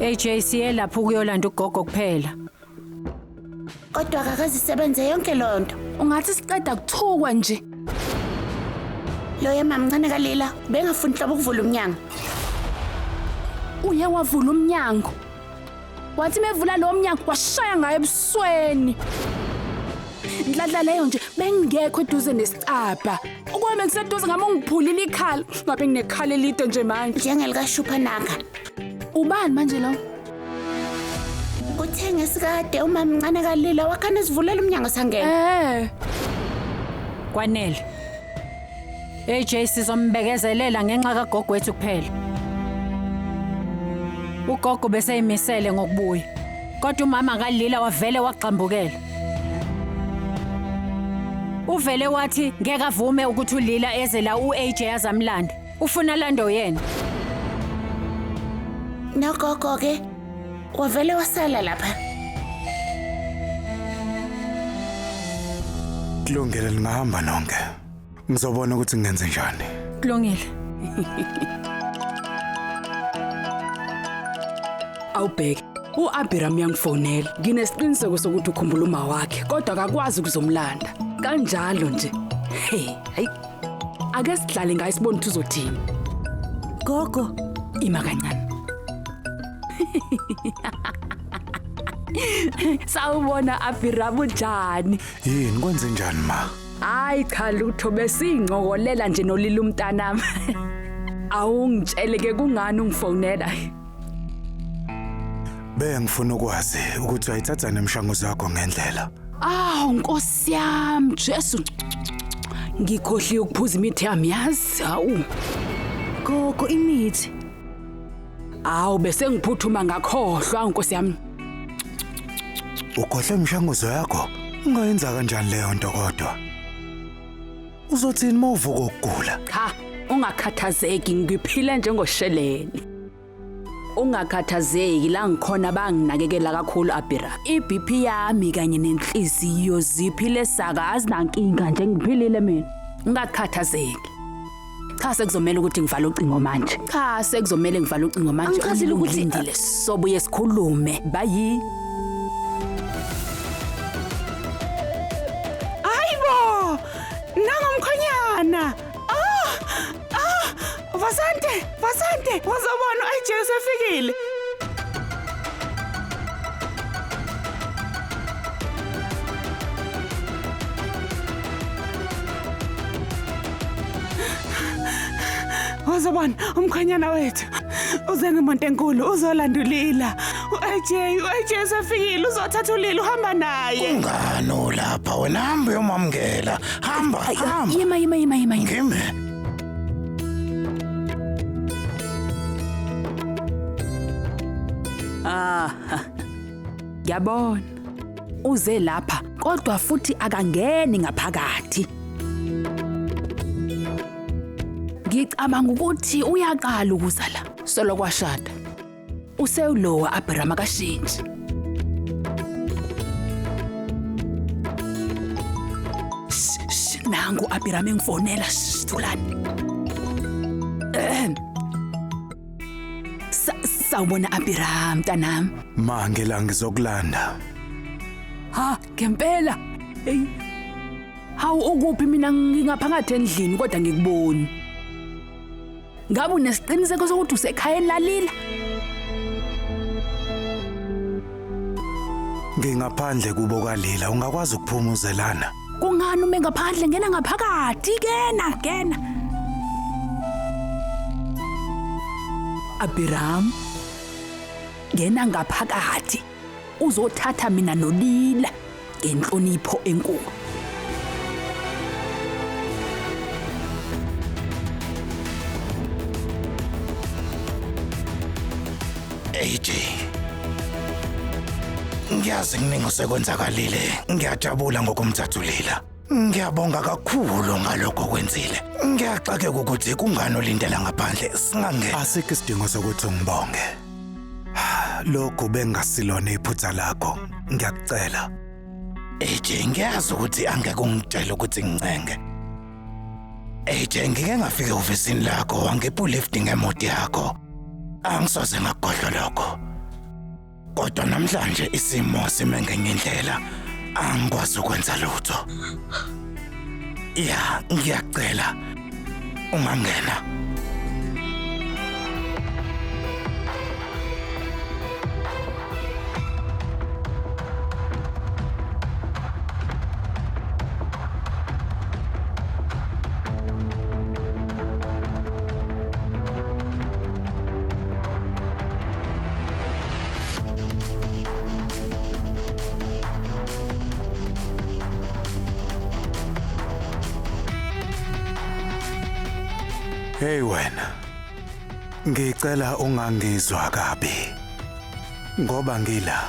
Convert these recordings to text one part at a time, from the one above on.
AJ siye lapho kuyolanda ugogo kuphela. Kodwa akazisebenze yonke lonto. Ungathi siqeda kuthukwa nje. Lo yemamncane kaLila bengafuni hlobo ukuvula umnyango. Uye wavula umnyango. Wathi mevula lo mnyango washaya ngaye ebusweni. Ndladla leyo nje bengekho eduze nesicaba. Ukube bekuseduze ngama ungiphulile ikhala. Ngabe nginekhala elide nje manje. Njengelika Shuphanaka. Ubani manje lo? Uthe ngesikade umamncane kaLila wakhana sivulela umnyango sangena. Kwanele. AJ sizombekezelela ngenxa kagogo wethu kuphela. Ugogo bese emisele ngokubuya. Kodwa umama kaLila wavele waqhambukela. Uvele wathi ngeke avume ukuthi uLila eze la uAJ azamlanda. Ufuna lando yena. Nogogo ke wavele wasala lapha. Kulungile ngihamba nonke. Ngizobona ukuthi ngenze njani. Kulungile. Awubheke, uAbiram yangifonela. Nginesiqiniseko sokuthi ukhumbula uma wakhe, kodwa akakwazi ukuzomlanda. Kanjalo nje. Hey. Ake sidlale ngaye sibone ukuthi uzothini. Gogo, Ima kancane. Sawubona Abiram unjani? Yini kwenze njani ma? Hayi cha lutho besingcokolela nje noLila umntanami. Awungitshele ke kungani ungifonela? Bengifuna ukwazi ukuthi uyayithatha nemishanguzo yakho ngendlela. Nkosi yami Jesu. Ngikhohliwe ukuphuza imithi yami yazi. Hawu. gogo imithi. Bese ngiphuthuma ngakhohlwa Nkosi yami. Ukhohle imishanguzo yakho? Ungayenza kanjani leyo nto kodwa? Uzothini mawuvuka ukugula? Cha, ungakhathazeki ngiphile njengoshelele. Ungakhathazeki la ngikhona banginakekela kakhulu Abiram. iBP yami kanye nenhliziyo ziphile sakazi nankinga nje ngiphilile mina. Ungakhathazeki. Cha sekuzomela ukuthi ngivale ucingo manje. Cha sekuzomela ngivale ucingo manje. Angichazile ukuthi ngilindile sobuye sikhulume. Bye. Hayibo! Nangomkhonyana. Vasante, wazobona AJ sefikile. Wazobona umkhonyana wethu. Uze ngemonto enkulu uzolandulila. uAJ sefikile uzothatha uLila uhamba naye. Ngano lapha wena hamba uyomamukela. Hamba. Yima. Ngime. Yabona. Uze lapha kodwa futhi akangeni ngaphakathi. Ngicabanga ukuthi uyaqala ukuza la. Solo kwashada. Usewulowa Abiram akashintshi. Nangu Abiram engifonela Thulani. Sawubona Abiram mntanami. Mange la ngizokulanda. Ngempela. Hey. Hawu ukuphi mina ngingaphakathi endlini kodwa ngikuboni. Ngabe unesiqiniseko sokuthi usekhaya elalila? Ngingaphandle kubo kaLila ungakwazi ukuphumuzelana. Kungani ume ngaphandle ngena ngaphakathi kena. Abiram ngena ngaphakathi uzothatha mina noLila ngenhlonipho enkulu. AJ Ngiyazi kuningi osekwenzakalile. Ngiyajabula ngokumthathulila. Ngiyabonga kakhulu ngalokho kwenzile. Ngiyaxakeka ukuthi kungani olindela ngaphandle singangena. Asikho isidingo sokuthi ngibonge. Lokho bengasilona iphutha lakho. Ngiyakucela. AJ ngiyazi ukuthi angeke ungitshele ukuthi ngincenge. AJ ngike ngafika ofisini lakho wangepa lifting emoto yakho. Angisoze ngakhohlwa lokho. Kodwa namhlanje isimo sime ngenye indlela. Angikwazi ukwenza lutho. Ya, ngiyacela. Ungangena. Hey wena. Ngicela ungangizwa kabi. Ngoba ngila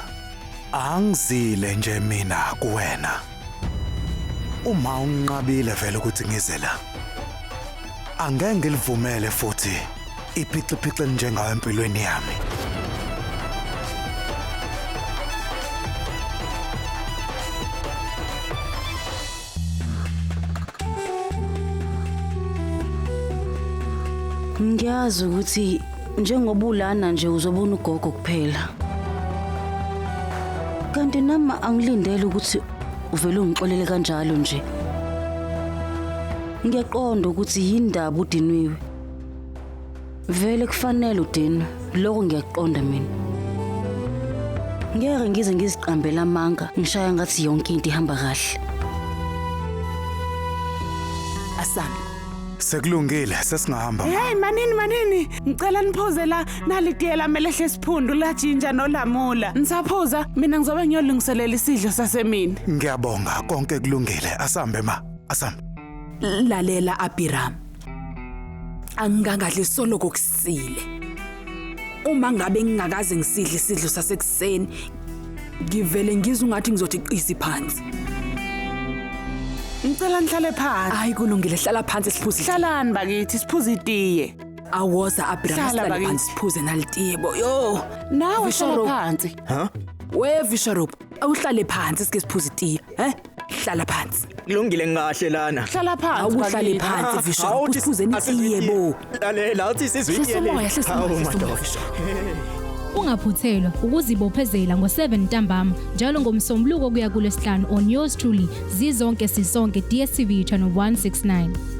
angizile nje mina kuwena. Uma unqabile vele ukuthi ngize la. Angeke ngilivumele futhi iphiciphice njengawe empilweni yami. Ngiyazi ukuthi njengoba ulana nje uzobona ugogo kuphela. Kanti nama angilindele ukuthi uvele ungixolele kanjalo nje. Ngiyaqonda ukuthi yindaba udiniwe. Vele kufanele udinwe, lokho ngiyaqonda mina. Ngeke ngize ngiziqambela amanga, ngishaya ngathi yonke into ihamba kahle. Asami. Sekulungile, sesingahamba. Hey manini, ngicela niphuze la nalitiye la melehle siphundu la jinja nolamula. Nisaphuza, mina ngizobe ngiyolungiselela isidlo sasemini. Ngiyabonga konke kulungile. Asambe ma, asambe. Lalela Abiram. Angangadli solo kokusile. Uma ngabe ngingakaze ngisidle isidlo sasekuseni, ngivele ngizwe ngathi ngizothi qisi phansi. Ngicela nihlale phansi. Hayi kulungile, hlala phansi siphuze. Hlalani bakithi siphuze itiye. Awoza Abiram, hlala phansi siphuze nalitiye bo. Yo, Nawe hlala phansi. we Visharop, awuhlale phansi sike siphuze itiye, Hlala phansi. Kulungile ngahle lana. Hlala phansi. Awuhlale phansi Visharop, siphuze nitiye bo. Lalela uthi sizwiyele. Hlala Ungaphuthelwa ukuzibophezela ngo7 ntambama njalo ngomsombuluko kuya kuLwesihlanu on yours truly Zizonke Sisonke DSTV channel 169.